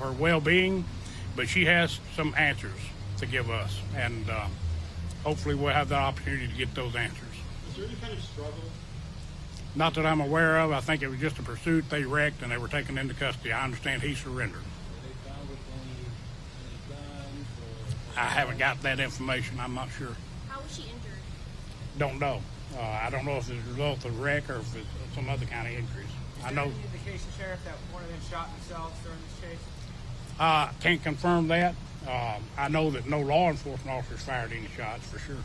her well-being, but she has some answers to give us, and hopefully we'll have the opportunity to get those answers. Was there any kind of struggle? Not that I'm aware of. I think it was just a pursuit. They wrecked and they were taken into custody. I understand he surrendered. Were they found with any guns or? I haven't got that information. I'm not sure. How was she injured? Don't know. I don't know if it's a result of wreck or if it's some other kind of injuries. Is there any indication, Sheriff, that one of them shot themselves during this chase? Can't confirm that. I know that no law enforcement officers fired any shots for sure.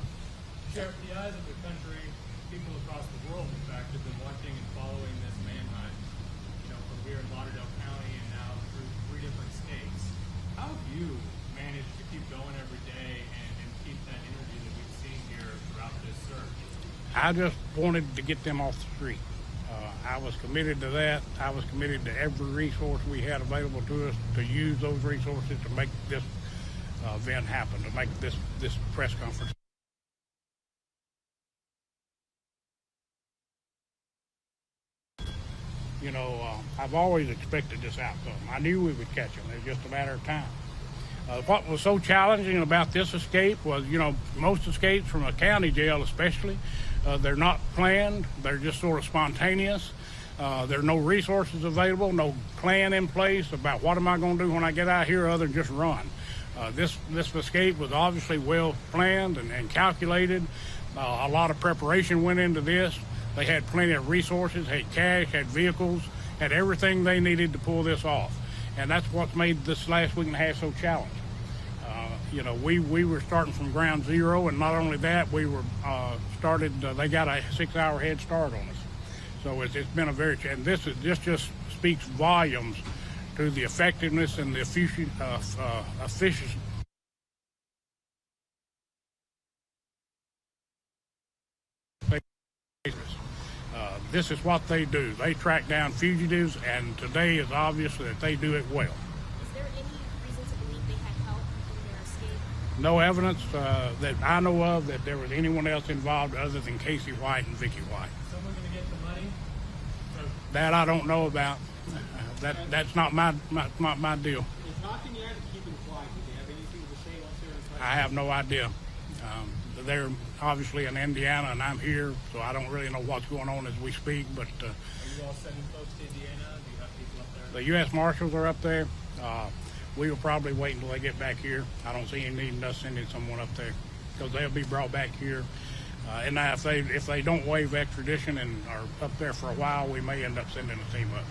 Sheriff, the eyes of the country, people across the world, in fact, have been watching and following this manhunt, from here in Lauderdale County and now through 3 different states. How have you managed to keep going every day and keep that energy that we've seen here throughout this search? I just wanted to get them off the street. I was committed to that. I was committed to every resource we had available to us to use those resources to make this event happen, to make this press conference. I've always expected this outcome. I knew we would catch them. It was just a matter of time. What was so challenging about this escape was, most escapes from a county jail especially, they're not planned. They're just sort of spontaneous. There are no resources available, no plan in place about what am I going to do when I get out here other than just run. This escape was obviously well planned and calculated. A lot of preparation went into this. They had plenty of resources, had cash, had vehicles, had everything they needed to pull this off. And that's what's made this last week and a half so challenging. We were starting from ground zero, and not only that, we were they got a 6-hour head start on us. So it's been a very, and this just speaks volumes to the effectiveness and the efficiency. This is what they do. They track down fugitives, and today is obvious that they do it well. Is there any reason to believe they had help in their escape? No evidence that I know of that there was anyone else involved other than Casey White and Vicky White. Someone going to get the money? That I don't know about. That's not my deal. Is Hawking Yard keeping quiet? Do they have anything to say once they're in touch? I have no idea. They're obviously in Indiana, and I'm here, so I don't really know what's going on as we speak. But Are you all sending folks to Indiana? Do you have people up there? the U.S. Marshals are up there. We will probably wait until they get back here. I don't see any need in us sending someone up there because they'll be brought back here. And now if they don't waive extradition and are up there for a while, we may end up sending a team up.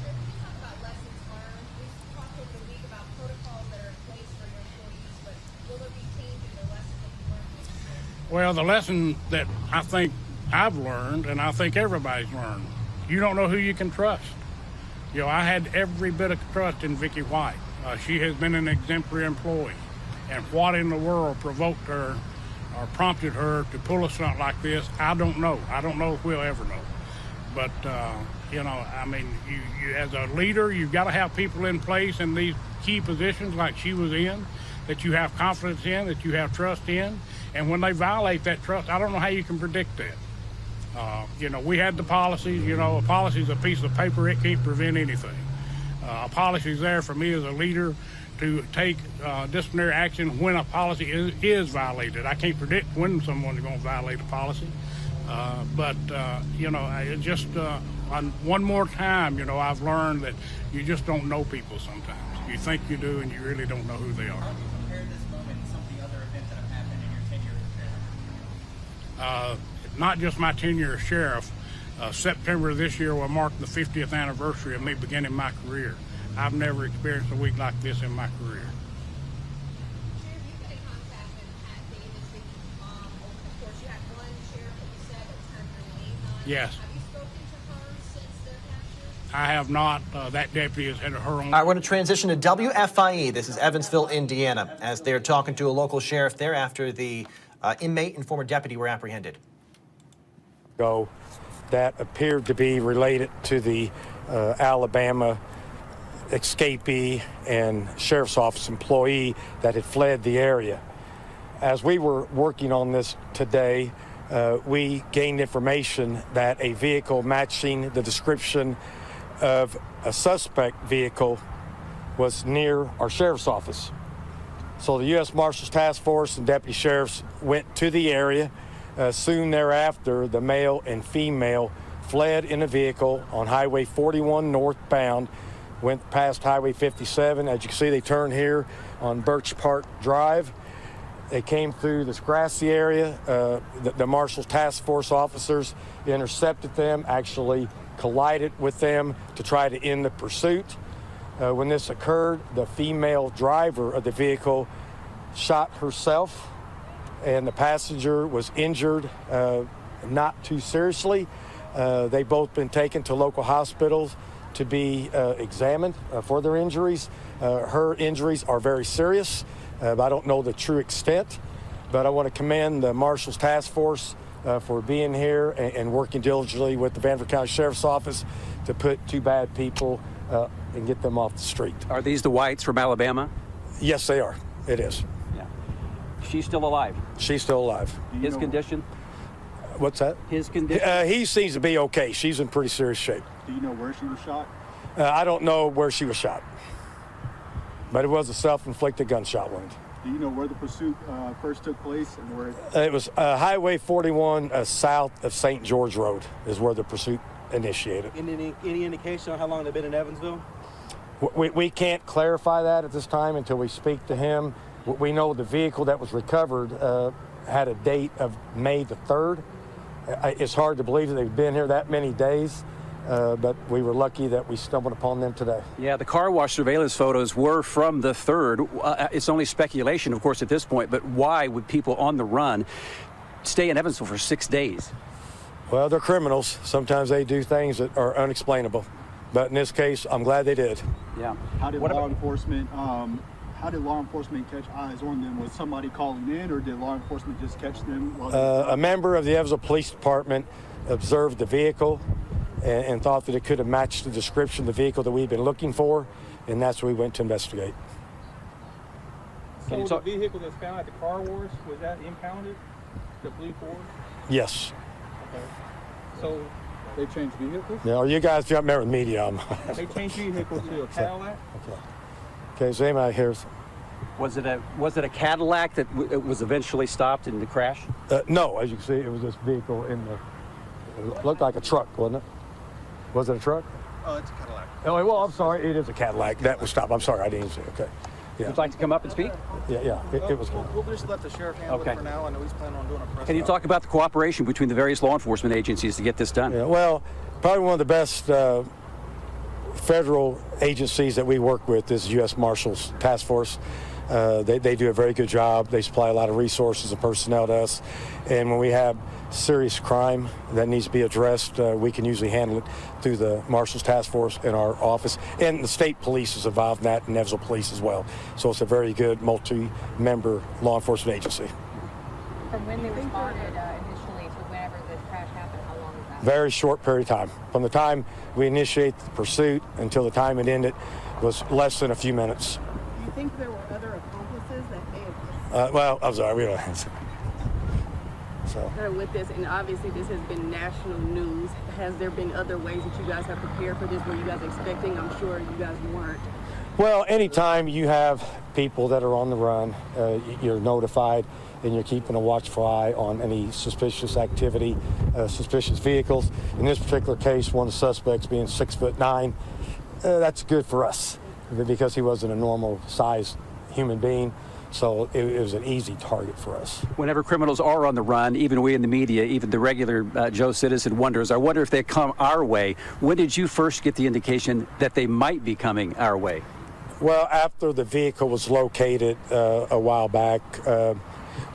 Sure, can you talk about lessons learned? We've talked over the week about protocols that are in place for your employees, but will there be change in the lessons that you learned from this trip? Well, the lesson that I think I've learned, and I think everybody's learned, you don't know who you can trust. I had every bit of trust in Vicky White. She has been an exemplary employee. And what in the world provoked her or prompted her to pull a stunt like this, I don't know. I don't know if we'll ever know. But, you as a leader, you've got to have people in place in these key positions like she was in, that you have confidence in, that you have trust in. And when they violate that trust, I don't know how you can predict that. We had the policies. A policy is a piece of paper. It can't prevent anything. A policy is there for me as a leader to take disciplinary action when a policy is violated. I can't predict when someone's going to violate a policy. One more time, I've learned that you just don't know people sometimes. You think you do, and you really don't know who they are. How do you compare this moment to some of the other events that have happened in your tenure as sheriff? Not just my tenure as sheriff. September of this year will mark the 50th anniversary of me beginning my career. I've never experienced a week like this in my career. Sheriff, you've been in contact with Pat Davis, Vicky's mom. Of course, you had one sheriff that you said that turned her liaison. Yes. Have you spoken to her since their capture? I have not. That deputy has had her own. All right, we're going to transition to WFIE. This is Evansville, Indiana, as they're talking to a local sheriff there after the inmate and former deputy were apprehended. That appeared to be related to the Alabama escapee and sheriff's office employee that had fled the area. As we were working on this today, we gained information that a vehicle matching the description of a suspect vehicle was near our sheriff's office. So the U.S. Marshals Task Force and deputy sheriffs went to the area. Soon thereafter, the male and female fled in a vehicle on Highway 41 northbound, went past Highway 57. As you can see, they turned here on Birch Park Drive. They came through this grassy area. The Marshals Task Force officers intercepted them, actually collided with them to try to end the pursuit. When this occurred, the female driver of the vehicle shot herself, and the passenger was injured, not too seriously. They've both been taken to local hospitals to be examined for their injuries. Her injuries are very serious. I don't know the true extent, but I want to commend the Marshals Task Force for being here and working diligently with the Vanderbilt County Sheriff's Office to put two bad people and get them off the street. Are these the whites from Alabama? Yes, they are. It is. Yeah. She's still alive. She's still alive. His condition? What's that? His condition? He seems to be okay. She's in pretty serious shape. Do you know where she was shot? I don't know where she was shot, but it was a self-inflicted gunshot wound. Do you know where the pursuit first took place and where? It was Highway 41 south of St. George Road is where the pursuit initiated. Any indication on how long they've been in Evansville? We can't clarify that at this time until we speak to him. We know the vehicle that was recovered had a date of May the 3rd. It's hard to believe that they've been here that many days, but we were lucky that we stumbled upon them today. Yeah, the car wash surveillance photos were from the 3rd. It's only speculation, of course, at this point, but why would people on the run stay in Evansville for 6 days? Well, they're criminals. Sometimes they do things that are unexplainable. But in this case, I'm glad they did. Yeah. How did law enforcement catch eyes on them? Was somebody calling in, or did law enforcement just catch them? A member of the Evansville Police Department observed the vehicle and thought that it could have matched the description of the vehicle that we've been looking for, and that's what we went to investigate. So the vehicle that's found at the car wash, was that impounded? The blue Ford? Yes. Okay. So they changed vehicles? Yeah, you guys jump there with media. They changed vehicles to a Cadillac? Okay, so anybody here? Was it a Cadillac that was eventually stopped in the crash? No, as you can see, it was this vehicle it looked like a truck, wasn't it? Was it a truck? Oh, it's a Cadillac. Oh, well, I'm sorry, it is a Cadillac. That was stopped. I'm sorry, I didn't see it. Okay. Yeah. Would you like to come up and speak? Yeah, it was good. We'll just let the sheriff handle it for now. I know he's planning on doing a press. Can you talk about the cooperation between the various law enforcement agencies to get this done? Yeah, well, probably one of the best federal agencies that we work with is U.S. Marshals Task Force. They do a very good job. They supply a lot of resources and personnel to us. And when we have serious crime that needs to be addressed, we can usually handle it through the Marshals Task Force in our office. And the state police is involved in that, and Evansville Police as well. So it's a very good multi-member law enforcement agency. From when they responded initially to whenever the crash happened, how long was that? Very short period of time. From the time we initiated the pursuit until the time it ended was less than a few minutes. Do you think there were other accomplices that may have Well, I'm sorry, we don't answer. So. with this, and obviously this has been national news. Has there been other ways that you guys have prepared for this? Were you guys expecting? I'm sure you guys weren't. Well, anytime you have people that are on the run, you're notified, and you're keeping a watchful eye on any suspicious activity, suspicious vehicles. In this particular case, one of the suspects being 6'9", that's good for us because he wasn't a normal-sized human being. So it was an easy target for us. Whenever criminals are on the run, even we in the media, even the regular Joe citizen wonders, I wonder if they come our way. When did you first get the indication that they might be coming our way? Well, after the vehicle was located a while back,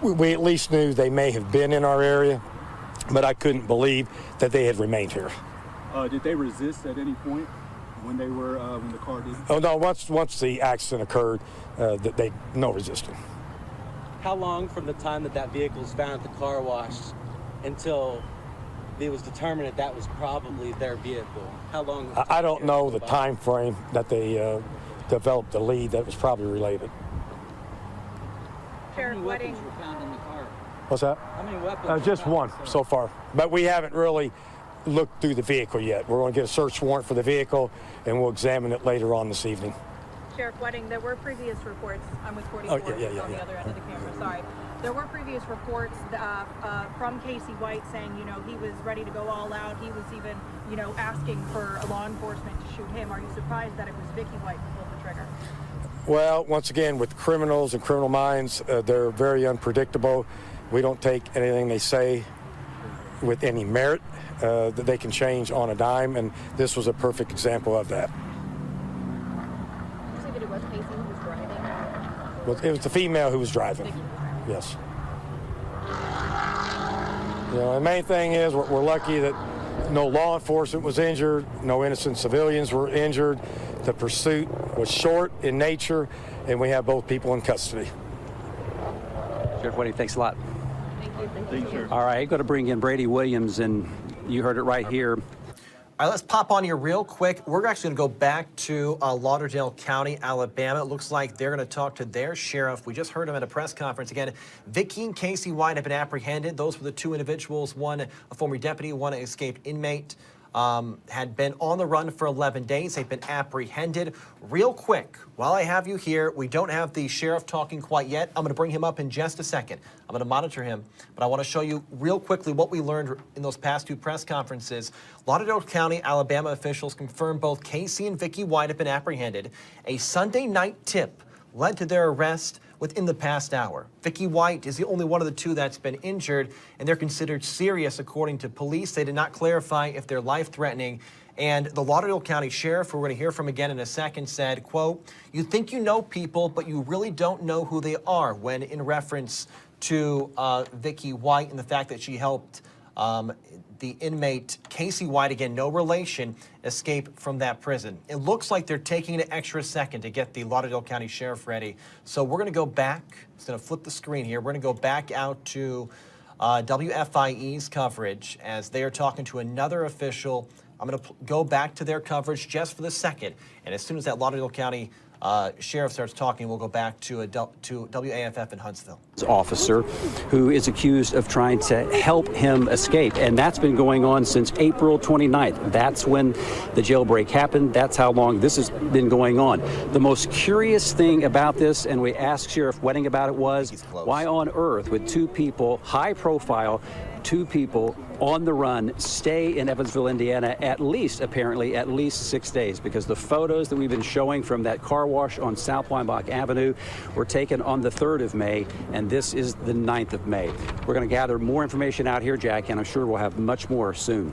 we at least knew they may have been in our area, but I couldn't believe that they had remained here. Did they resist at any point when they were when the car did? Oh no! Once the accident occurred, they no resisting. How long from the time that vehicle was found at the car wash until it was determined that was probably their vehicle? How long? I don't know the time frame that they developed the lead that was probably related. Sheriff, How many weapons were found in the car? What's that? How many weapons? Just one so far, but we haven't really looked through the vehicle yet. We're going to get a search warrant for the vehicle, and we'll examine it later on this evening. Sheriff Wedding, there were previous reports. I'm with 44 Oh, yeah, on the other end of the camera. Sorry. There were previous reports from Casey White saying, you know, he was ready to go all out. He was even, you know, asking for law enforcement to shoot him. Are you surprised that it was Vicky White who pulled the trigger? Well, once again, with criminals and criminal minds, they're very unpredictable. We don't take anything they say with any merit, that they can change on a dime, and this was a perfect example of that. You said that it was Casey who was driving? Well, it was the female who was driving. Yes. You know, the main thing is we're lucky that no law enforcement was injured, no innocent civilians were injured. The pursuit was short in nature, and we have both people in custody. Sheriff Wedding, thanks a lot. Thank you, sir. All right, going to bring in Brady Williams, and you heard it right here. All right, let's pop on here real quick. We're actually going to go back to Lauderdale County, Alabama. It looks like they're going to talk to their sheriff. We just heard him at a press conference. Again, Vicky and Casey White have been apprehended. Those were the two individuals, one a former deputy, one an escaped inmate. Had been on the run for 11 days. They've been apprehended. Real quick, while I have you here, we don't have the sheriff talking quite yet. I'm going to bring him up in just a second. I'm going to monitor him, but I want to show you real quickly what we learned in those past two press conferences. Lauderdale County, Alabama officials confirmed both Casey and Vicky White have been apprehended. A Sunday night tip led to their arrest within the past hour. Vicky White is the only one of the two that's been injured, and they're considered serious according to police. They did not clarify if they're life-threatening. And the Lauderdale County Sheriff, who we're going to hear from again in a second, said, quote, "You think you know people, but you really don't know who they are," when in reference to Vicky White and the fact that she helped the inmate Casey White, again, no relation, escape from that prison. It looks like they're taking an extra second to get the Lauderdale County Sheriff ready. So we're going to go back. It's going to flip the screen here. We're going to go back out to WFIE's coverage as they are talking to another official. I'm going to go back to their coverage just for the second. And as soon as that Lauderdale County sheriff starts talking, we'll go back to WAFF in Huntsville. Officer who is accused of trying to help him escape, and that's been going on since April 29th. That's when the jailbreak happened. That's how long this has been going on. The most curious thing about this, and we asked Sheriff Wedding about it, was why on earth would two people, high profile, two people on the run, stay in Evansville, Indiana, apparently at least 6 days, because the photos that we've been showing from that car wash on South Weinbach Avenue were taken on the 3rd of May, and this is the 9th of May. We're going to gather more information out here, Jack, and I'm sure we'll have much more soon.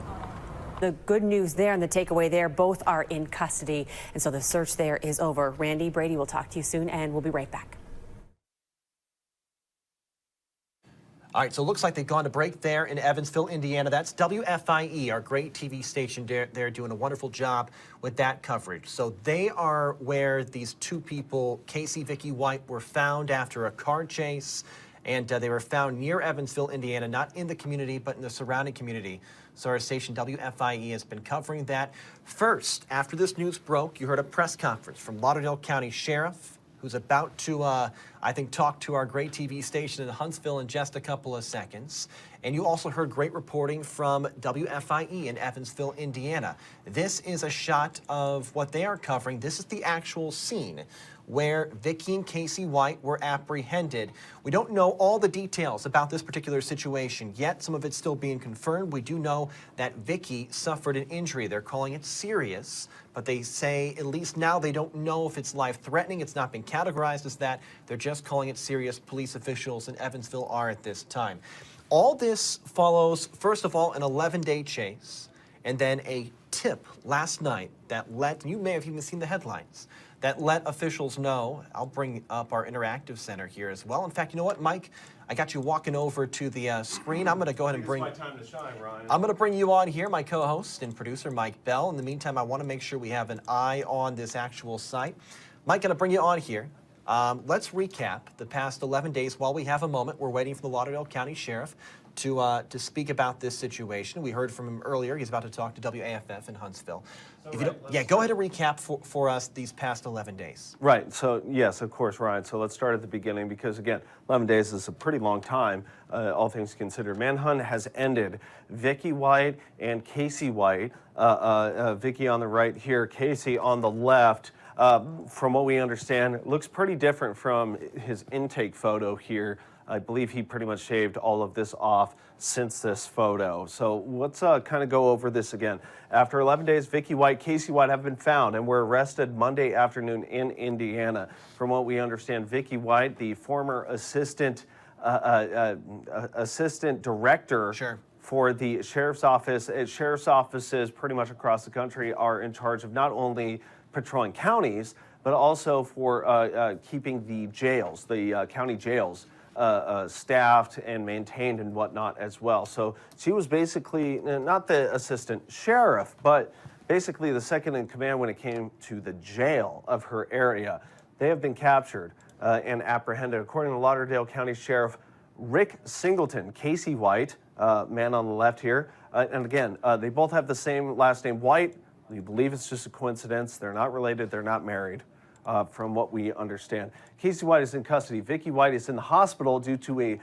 The good news there and the takeaway there, both are in custody, and so the search there is over. Randy, Brady, we'll talk to you soon, and we'll be right back. All right, so it looks like they've gone to break there in Evansville, Indiana. That's WFIE, our great TV station. They're doing a wonderful job with that coverage. So they are where these two people, Casey, Vicky White, were found after a car chase. And they were found near Evansville, Indiana, not in the community, but in the surrounding community. So our station WFIE has been covering that. First, after this news broke, you heard a press conference from Lauderdale County Sheriff, who's about to, I think, talk to our great TV station in Huntsville in just a couple of seconds. And you also heard great reporting from WFIE in Evansville, Indiana. This is a shot of what they are covering. This is the actual scene where Vicky and Casey White were apprehended. We don't know all the details about this particular situation yet. Some of it's still being confirmed. We do know that Vicky suffered an injury. They're calling it serious, but they say at least now they don't know if it's life-threatening. It's not been categorized as that. They're just calling it serious. Police officials in Evansville are at this time. All this follows, first of all, an 11-day chase, and then a tip last night that let, you may have even seen the headlines, that let officials know. I'll bring up our interactive center here as well. In fact, you know what, Mike? I got you walking over to the screen. I'm going to go ahead and bring. It's my time to shine, Ryan. I'm going to bring you on here, my co-host and producer, Mike Bell. In the meantime, I want to make sure we have an eye on this actual site. Mike, going to bring you on here. Let's recap the past 11 days while we have a moment. We're waiting for the Lauderdale County Sheriff to speak about this situation. We heard from him earlier. He's about to talk to WAFF in Huntsville. Go ahead and recap for us these past 11 days. Right. So, yes, of course, Ryan. So let's start at the beginning because, again, 11 days is a pretty long time, all things considered. Manhunt has ended. Vicky White and Casey White, Vicky on the right here, Casey on the left, From what we understand, it looks pretty different from his intake photo here. I believe he pretty much shaved all of this off since this photo. So let's kind of go over this again. After 11 days, Vicky White, Casey White have been found and were arrested Monday afternoon in Indiana. From what we understand, Vicky White, the former assistant director for the sheriff's office, sheriff's offices pretty much across the country are in charge of not only patrolling counties, but also for keeping the jails, the county jails, staffed and maintained and whatnot as well. So she was basically not the assistant sheriff, but basically the second in command when it came to the jail of her area. They have been captured and apprehended. According to Lauderdale County Sheriff Rick Singleton, Casey White, man on the left here, and again, they both have the same last name, White. We believe it's just a coincidence. They're not related. They're not married. From what we understand, Casey White is in custody. Vicky White is in the hospital due to a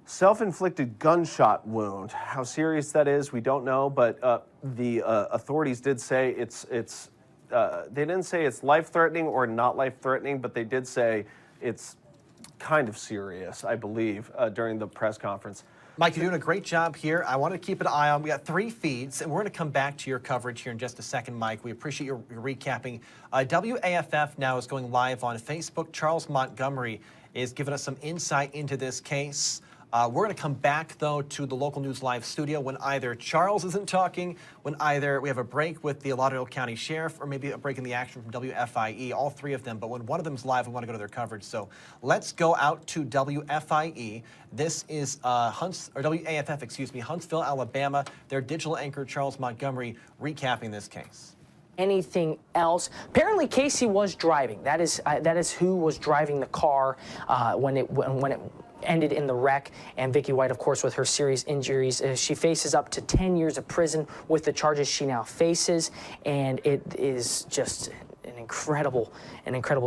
self-inflicted gunshot wound. How serious that is, we don't know, but the authorities did say they didn't say it's life-threatening or not life-threatening, but they did say it's kind of serious, I believe, during the press conference. Mike, you're doing a great job here. I want to keep an eye on. We got 3 feeds, and we're going to come back to your coverage here in just a second, Mike. We appreciate your recapping. WAFF now is going live on Facebook. Charles Montgomery is giving us some insight into this case. We're going to come back, though, to the local news live studio when either Charles isn't talking, when either we have a break with the Lauderdale County Sheriff, or maybe a break in the action from WFIE, all 3 of them. But when one of them's live, we want to go to their coverage. So let's go out to WFIE. This is WAFF, excuse me, Huntsville, Alabama. Their digital anchor, Charles Montgomery, recapping this case. Anything else? Apparently, Casey was driving. That is who was driving the car when it ended in the wreck. And Vicky White, of course, with her serious injuries, she faces up to 10 years of prison with the charges she now faces, and it is just an incredible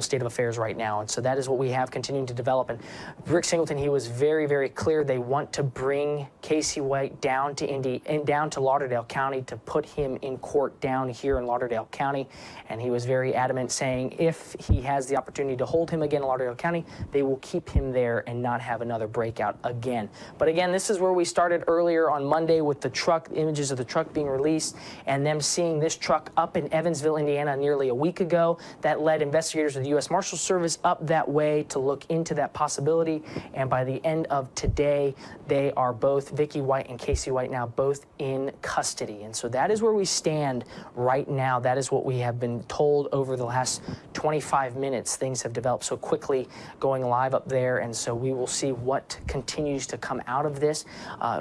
state of affairs right now. And so that is what we have continuing to develop. And Rick Singleton, he was very, very clear. They want to bring Casey White down to Lauderdale County to put him in court down here in Lauderdale County. And he was very adamant, saying if he has the opportunity to hold him again in Lauderdale County, they will keep him there and not have another breakout again. But again, this is where we started earlier on Monday with the truck, images of the truck being released, and them seeing this truck up in Evansville, Indiana, nearly a week ago. That led investigators of the U.S. Marshals Service up that way to look into that possibility. And by the end of today, they are both, Vicky White and Casey White, now both in custody. And so that is where we stand right now. That is what we have been told over the last 25 minutes. Things have developed so quickly going live up there. And so we will see what continues to come out of this.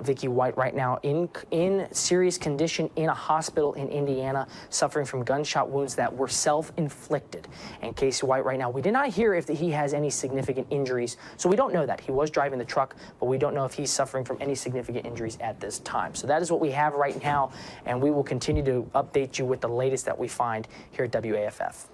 Vicky White right now in serious condition in a hospital in Indiana, suffering from gunshot wounds that were self-inflicted. And Casey White right now, we did not hear if he has any significant injuries. So we don't know that. He was driving the truck, but we don't know if he's suffering from any significant injuries at this time. So that is what we have right now, and we will continue to update you with the latest that we find here at WAFF.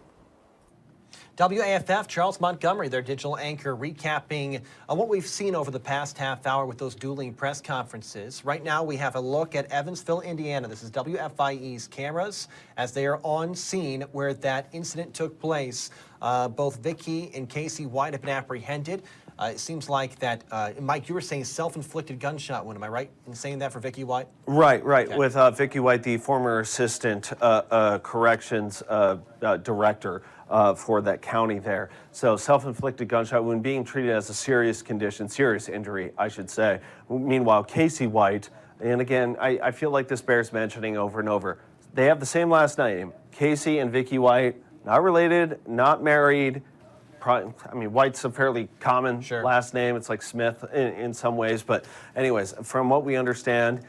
WAFF, Charles Montgomery, their digital anchor, recapping what we've seen over the past half hour with those dueling press conferences. Right now, we have a look at Evansville, Indiana. This is WFIE's cameras as they are on scene where that incident took place. Both Vicky and Casey White have been apprehended. It seems like that, Mike, you were saying self-inflicted gunshot wound. Am I right in saying that for Vicky White? Right. Okay. With Vicky White, the former assistant corrections director for that county there. So self-inflicted gunshot wound being treated as a serious condition, serious injury, I should say. Meanwhile, Casey White, and again, I feel like this bears mentioning over and over, they have the same last name, Casey and Vicky White, not related, not married. I mean, White's a fairly common last name. It's like Smith in some ways. But anyways, from what we understand,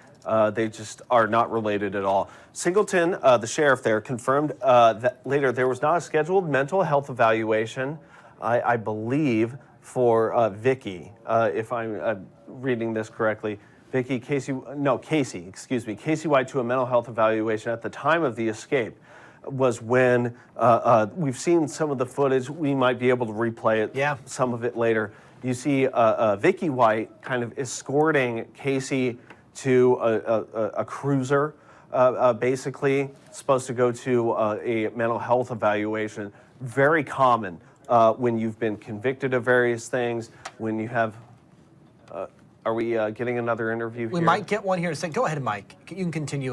they just are not related at all. Singleton, the sheriff there, confirmed that later there was not a scheduled mental health evaluation, I believe, for Vicky, if I'm reading this correctly. Casey White to a mental health evaluation at the time of the escape was when we've seen some of the footage. We might be able to replay it, some of it later. You see Vicky White kind of escorting Casey to a cruiser, basically supposed to go to a mental health evaluation. very common when you've been convicted of various things, when you have. Are we getting another interview here? We might get one here in a second. Go ahead, Mike. You can continue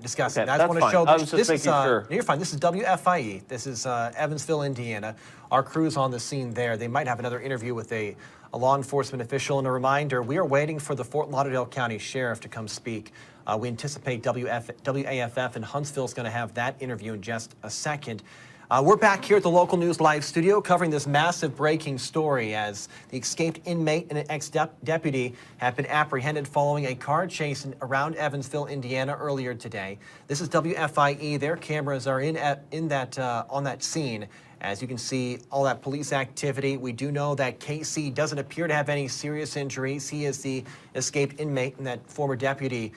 discussing. Okay, I just that's want to fine. show I this. was just This is making sure. no, you're fine. This is WFIE. This is Evansville, Indiana. Our crew's on the scene there. They might have another interview with a law enforcement official. And a reminder, we are waiting for the Fort Lauderdale County Sheriff to come speak. We anticipate WAFF in Huntsville is going to have that interview in just a second. We're back here at the Local News Live studio covering this massive breaking story as the escaped inmate and an ex-deputy have been apprehended following a car chase around Evansville, Indiana earlier today. This is WFIE. Their cameras are on that scene. As you can see, all that police activity. We do know that Casey doesn't appear to have any serious injuries. He is the escaped inmate, and that former deputy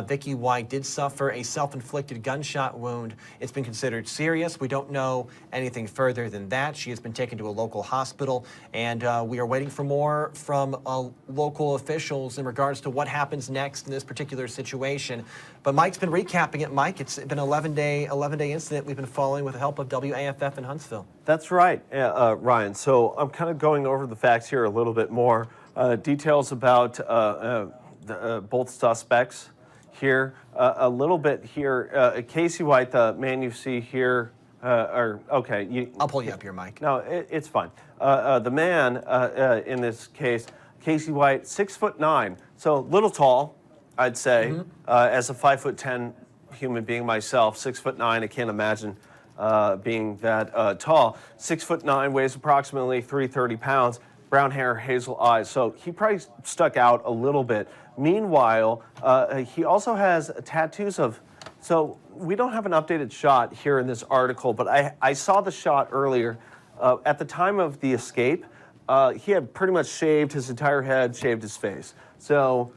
Vicky White did suffer a self-inflicted gunshot wound. It's been considered serious. We don't know anything further than that. She has been taken to a local hospital, and we are waiting for more from local officials in regards to what happens next in this particular situation. But Mike's been recapping it. Mike, it's been an 11-day incident we've been following with the help of WAFF in Huntsville. That's right, Ryan. So I'm kind of going over the facts here a little bit more. Details about both suspects here, a little bit here. Casey White, the man you see here, okay. I'll pull you up here, Mike. No, it's fine. The man in this case, Casey White, 6'9", so a little tall, I'd say. As a 5'10" human being myself, 6'9", I can't imagine being that tall. 6'9", weighs approximately 330 pounds. Brown hair, hazel eyes, so he probably stuck out a little bit. Meanwhile, he also has tattoos of, so we don't have an updated shot here in this article, but I saw the shot earlier. At the time of the escape, he had pretty much shaved his entire head, shaved his face. So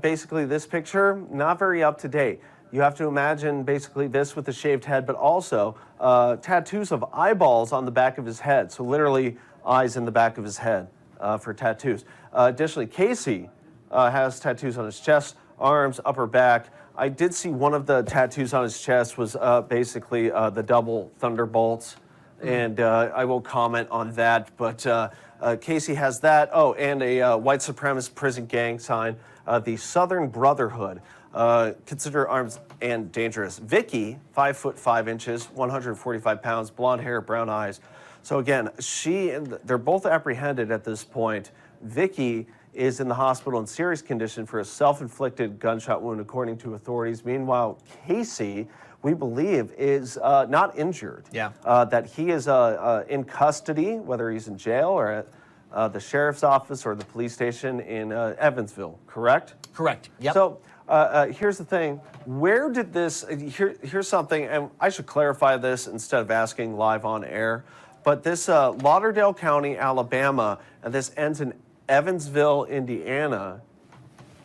basically this picture, not very up to date. You have to imagine basically this with the shaved head, but also tattoos of eyeballs on the back of his head. So literally eyes in the back of his head for tattoos. Additionally, Casey has tattoos on his chest, arms, upper back. I did see one of the tattoos on his chest was basically the double thunderbolts, and I won't comment on that, but Casey has that. Oh, and a white supremacist prison gang sign, the Southern Brotherhood. Consider arms and dangerous. Vicky, 5'5", 145 pounds, blonde hair, brown eyes. So again, they're both apprehended at this point. Vicky is in the hospital in serious condition for a self-inflicted gunshot wound, according to authorities. Meanwhile, Casey, we believe, is not injured. Yeah. That he is in custody, whether he's in jail or at the sheriff's office or the police station in Evansville, correct? Correct, yep. So here's the thing. Where did this, here's something, and I should clarify this instead of asking live on air, but this Lauderdale County, Alabama, and this ends in Evansville, Indiana.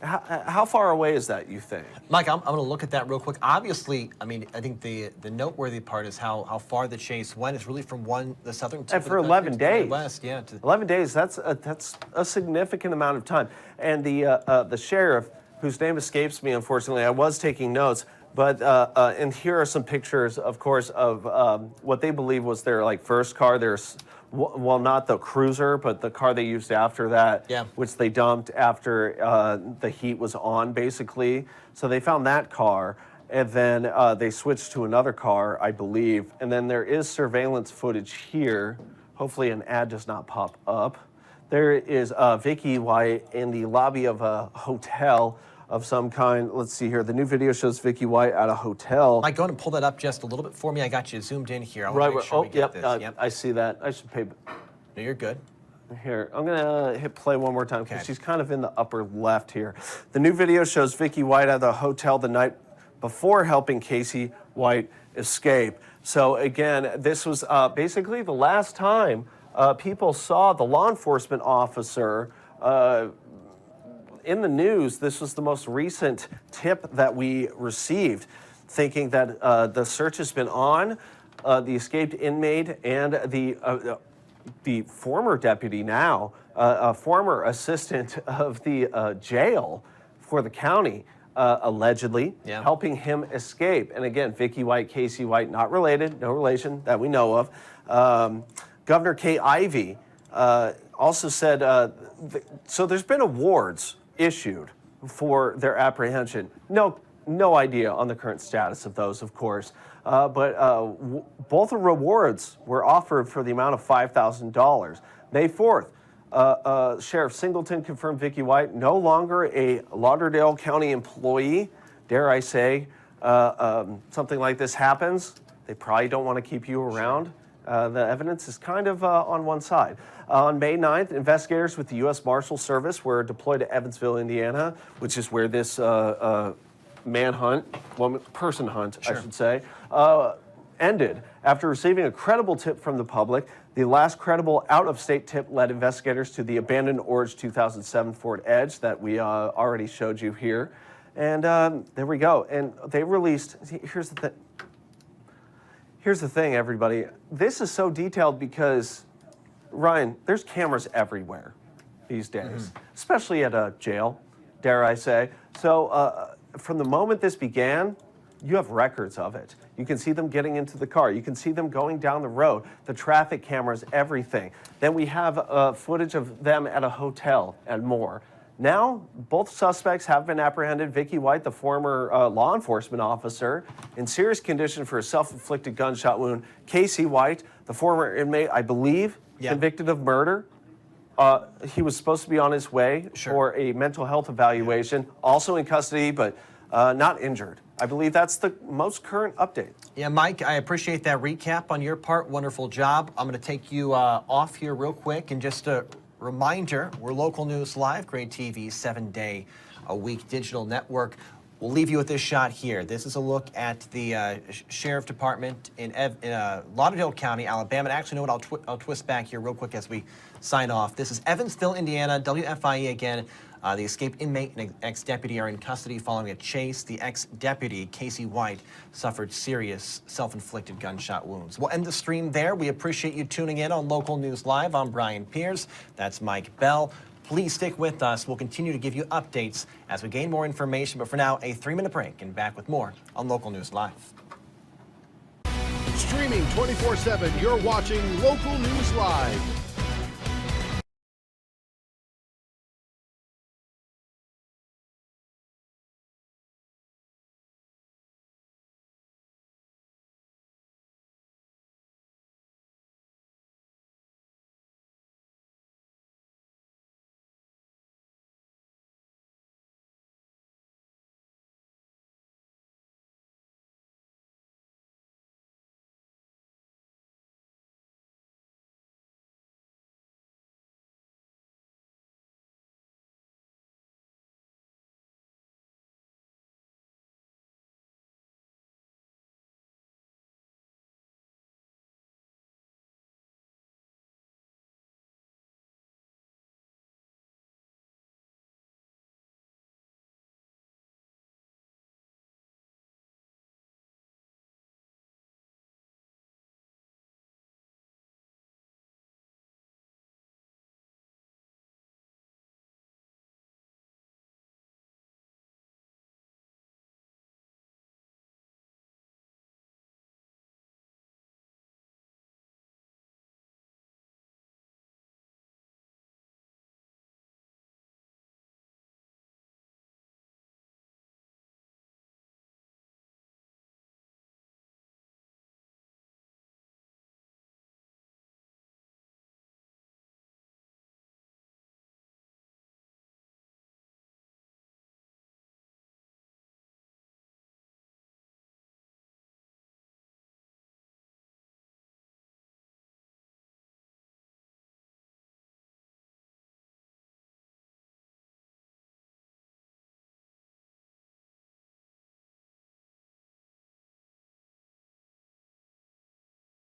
How far away is that, you think? Mike, I'm going to look at that real quick. Obviously, I mean, I think the noteworthy part is how far the chase went. It's really from the southern tip and for 11 days. West, yeah. 11 days, that's a significant amount of time. And the sheriff, whose name escapes me, unfortunately, I was taking notes, but and here are some pictures, of course, of what they believe was their first car. There's, well, not the cruiser, but the car they used after that, which they dumped after the heat was on, basically. So they found that car, and then they switched to another car, I believe. And then there is surveillance footage here. Hopefully an ad does not pop up. There is Vicky White in the lobby of a hotel of some kind. Let's see here. The new video shows Vicky White at a hotel. Mike, go ahead and pull that up just a little bit for me. I got you zoomed in here. I want Right. to make sure we get this. Yep. I see that. I should pay. No, you're good. Here, I'm gonna hit play one more time because she's kind of in the upper left here. The new video shows Vicky White at the hotel the night before helping Casey White escape. So again, this was basically the last time people saw the law enforcement officer in the news. This was the most recent tip that we received, thinking that the search has been on the escaped inmate and the former deputy now, a former assistant of the jail for the county, allegedly, helping him escape. And again, Vicky White, Casey White, not related, no relation that we know of. Governor Kay Ivey also said, so there's been awards issued for their apprehension. No idea on the current status of those, of course. But both the rewards were offered for the amount of $5,000. May 4th, Sheriff Singleton confirmed Vicky White no longer a Lauderdale County employee. Dare I say, something like this happens, they probably don't want to keep you around. The evidence is kind of on one side. On May 9th, investigators with the U.S. Marshal Service were deployed to Evansville, Indiana, which is where this person hunt, I should say, ended. After receiving a credible tip from the public, the last credible out-of-state tip led investigators to the abandoned orange 2007 Ford Edge that we already showed you here. And there we go. And they released, here's the thing, everybody. This is so detailed because, Ryan, there's cameras everywhere these days, especially at a jail, dare I say. So from the moment this began, you have records of it. You can see them getting into the car. You can see them going down the road, the traffic cameras, everything. Then we have footage of them at a hotel and more. Now, both suspects have been apprehended. Vicky White, the former law enforcement officer, in serious condition for a self-inflicted gunshot wound. Casey White, the former inmate, I believe, convicted of murder. He was supposed to be on his way for a mental health evaluation, also in custody, but not injured. I believe that's the most current update. Yeah, Mike, I appreciate that recap on your part. Wonderful job. I'm going to take you off here real quick, and just a reminder, we're Local News Live, Great TV, 7-day-a-week digital network. We'll leave you with this shot here. This is a look at the Sheriff Department in Lauderdale County, Alabama. And actually, you know what? I'll twist back here real quick as we sign off. This is Evansville, Indiana, WFIE again. The escaped inmate and ex-deputy are in custody following a chase. The ex-deputy, Casey White, suffered serious self-inflicted gunshot wounds. We'll end the stream there. We appreciate you tuning in on Local News Live. I'm Brian Pierce. That's Mike Bell. Please stick with us. We'll continue to give you updates as we gain more information. But for now, a 3-minute break and back with more on Local News Live. Streaming 24/7, you're watching Local News Live.